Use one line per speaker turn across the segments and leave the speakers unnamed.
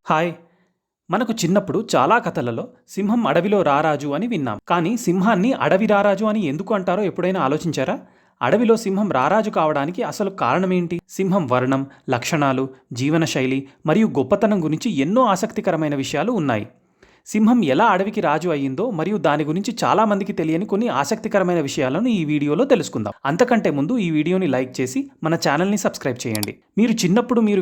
Hi! మనకు చిన్నప్పుడు చాలా కథలలో సింహం అడవిలో రారాజు అని విన్నాం. కానీ సింహాన్ని అడవి రారాజు అని ఎందుకు అంటారో ఎప్పుడైనా ఆలోచించారా? అడవిలో సింహం రారాజు కావడానికి అసలు కారణమేంటి? సింహం వర్ణం, లక్షణాలు, జీవనశైలి మరియు గొప్పతనం గురించి ఎన్నో ఆసక్తికరమైన విషయాలు ఉన్నాయి. సింహం ఎలా అడవికి రాజు అయ్యిందో మరియు దాని గురించి చాలా మందికి తెలియని కొన్ని ఆసక్తికరమైన విషయాలను ఈ వీడియోలో తెలుసుకుందాం. అంతకంటే ముందు ఈ వీడియోని లైక్ చేసి మన ఛానల్ని సబ్స్క్రైబ్ చేయండి. మీరు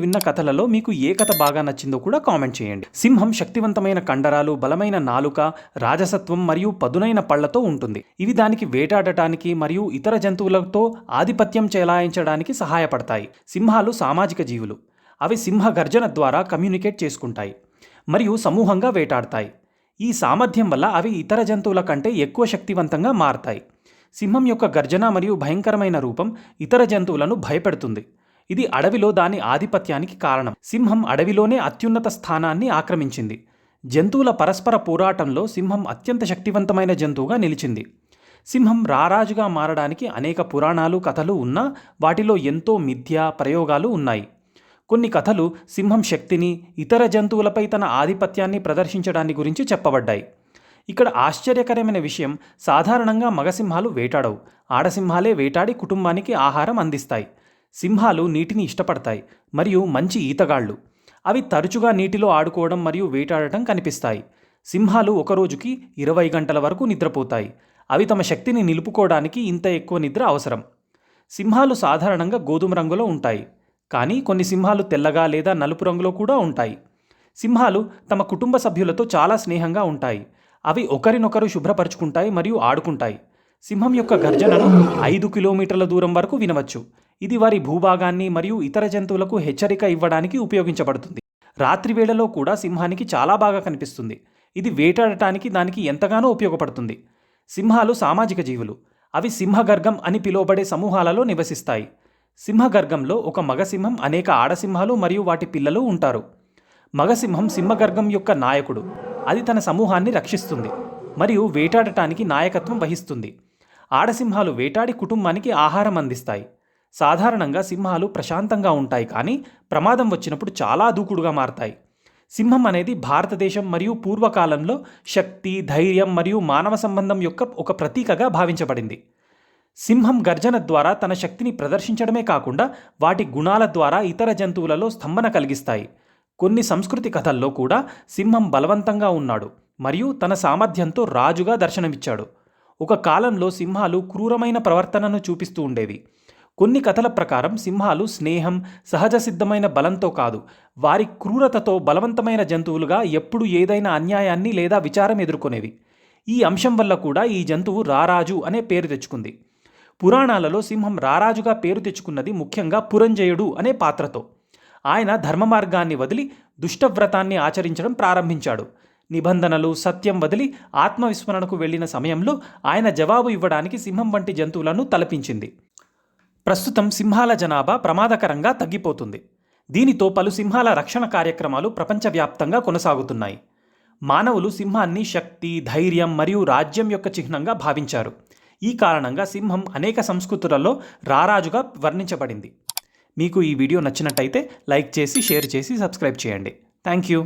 విన్న కథలలో మీకు ఏ కథ బాగా నచ్చిందో కూడా కామెంట్ చేయండి. సింహం శక్తివంతమైన కండరాలు, బలమైన నాలుక, రాజసత్వం మరియు పదునైన పళ్లతో ఉంటుంది. ఇవి దానికి వేటాడటానికి మరియు ఇతర జంతువులతో ఆధిపత్యం చెలాయించడానికి సహాయపడతాయి. సింహాలు సామాజిక జీవులు. అవి సింహ గర్జన ద్వారా కమ్యూనికేట్ చేసుకుంటాయి మరియు సమూహంగా వేటాడతాయి. ఈ సామర్థ్యం వల్ల అవి ఇతర జంతువుల కంటే ఎక్కువ శక్తివంతంగా మారతాయి. సింహం యొక్క గర్జన మరియు భయంకరమైన రూపం ఇతర జంతువులను భయపెడుతుంది. ఇది అడవిలో దాని ఆధిపత్యానికి కారణం. సింహం అడవిలోనే అత్యున్నత స్థానాన్ని ఆక్రమించింది. జంతువుల పరస్పర పోరాటంలో సింహం అత్యంత శక్తివంతమైన జంతువుగా నిలిచింది. సింహం రారాజుగా మారడానికి అనేక పురాణాలు, కథలు ఉన్నా వాటిలో ఎంతో మిథ్యా ప్రయోగాలు ఉన్నాయి. కొన్ని కథలు సింహం శక్తిని, ఇతర జంతువులపై తన ఆధిపత్యాన్ని ప్రదర్శించడాన్ని గురించి చెప్పబడ్డాయి. ఇక్కడ ఆశ్చర్యకరమైన విషయం, సాధారణంగా మగసింహాలు వేటాడవు. ఆడసింహాలే వేటాడి కుటుంబానికి ఆహారం అందిస్తాయి. సింహాలు నీటిని ఇష్టపడతాయి మరియు మంచి ఈతగాళ్ళు. అవి తరచుగా నీటిలో ఆడుకోవడం మరియు వేటాడటం కనిపిస్తాయి. సింహాలు ఒక రోజుకి 20 గంటల వరకు నిద్రపోతాయి. అవి తమ శక్తిని నిలుపుకోవడానికి ఇంత ఎక్కువ నిద్ర అవసరం. సింహాలు సాధారణంగా గోధుమ రంగులో ఉంటాయి, కానీ కొన్ని సింహాలు తెల్లగా లేదా నలుపు రంగులో కూడా ఉంటాయి. సింహాలు తమ కుటుంబ సభ్యులతో చాలా స్నేహంగా ఉంటాయి. అవి ఒకరినొకరు శుభ్రపరుచుకుంటాయి మరియు ఆడుకుంటాయి. సింహం యొక్క గర్జనను 5 కిలోమీటర్ల దూరం వరకు వినవచ్చు. ఇది వారి భూభాగాన్ని మరియు ఇతర జంతువులకు హెచ్చరిక ఇవ్వడానికి ఉపయోగించబడుతుంది. రాత్రి వేళలో కూడా సింహానికి చాలా బాగా కనిపిస్తుంది. ఇది వేటాడటానికి దానికి ఎంతగానో ఉపయోగపడుతుంది. సింహాలు సామాజిక జీవులు. అవి సింహగర్గం అని పిలువబడే సమూహాలలో నివసిస్తాయి. సింహగర్గంలో ఒక మగసింహం, అనేక ఆడసింహాలు మరియు వాటి పిల్లలు ఉంటారు. మగసింహం సింహగర్గం యొక్క నాయకుడు. అది తన సమూహాన్ని రక్షిస్తుంది మరియు వేటాడటానికి నాయకత్వం వహిస్తుంది. ఆడసింహాలు వేటాడి కుటుంబానికి ఆహారం అందిస్తాయి. సాధారణంగా సింహాలు ప్రశాంతంగా ఉంటాయి, కానీ ప్రమాదం వచ్చినప్పుడు చాలా దూకుడుగా మారతాయి. సింహం అనేది భారతదేశం మరియు పూర్వకాలంలో శక్తి, ధైర్యం మరియు మానవ సంబంధం యొక్క ఒక ప్రతీకగా భావించబడింది. సింహం గర్జన ద్వారా తన శక్తిని ప్రదర్శించడమే కాకుండా వాటి గుణాల ద్వారా ఇతర జంతువులలో స్తంభన కలిగిస్తాయి. కొన్ని సంస్కృతి కథల్లో కూడా సింహం బలవంతంగా ఉన్నాడు మరియు తన సామర్థ్యంతో రాజుగా దర్శనమిచ్చాడు. ఒక కాలంలో సింహాలు క్రూరమైన ప్రవర్తనను చూపిస్తూ ఉండేవి. కొన్ని కథల ప్రకారం సింహాలు స్నేహం, సహజ సిద్ధమైన బలంతో కాదు, వారి క్రూరతతో బలవంతమైన జంతువులుగా ఎప్పుడు ఏదైనా అన్యాయాన్ని లేదా విచారం ఎదుర్కొనేవి. ఈ అంశం వల్ల కూడా ఈ జంతువు రారాజు అనే పేరు తెచ్చుకుంది. పురాణాలలో సింహం రారాజుగా పేరు తెచ్చుకున్నది ముఖ్యంగా పురంజయుడు అనే పాత్రతో. ఆయన ధర్మ మార్గాన్ని వదిలి దుష్టవ్రతాన్ని ఆచరించడం ప్రారంభించాడు. నిబంధనలు, సత్యం వదిలి ఆత్మవిస్మరణకు వెళ్లిన సమయంలో ఆయన జవాబు ఇవ్వడానికి సింహం వంటి జంతువులను తలపించింది. ప్రస్తుతం సింహాల జనాభా ప్రమాదకరంగా తగ్గిపోతుంది. దీనితో పలు సింహాల రక్షణ కార్యక్రమాలు ప్రపంచవ్యాప్తంగా కొనసాగుతున్నాయి. మానవులు సింహాన్ని శక్తి, ధైర్యం మరియు రాజ్యం యొక్క చిహ్నంగా భావించారు. ఈ కారణంగా సింహం అనేక సంస్కృతులలో రారాజుగా వర్ణించబడింది. మీకు ఈ వీడియో నచ్చినట్టయితే లైక్ చేసి, షేర్ చేసి, సబ్స్క్రైబ్ చేయండి. Thank you.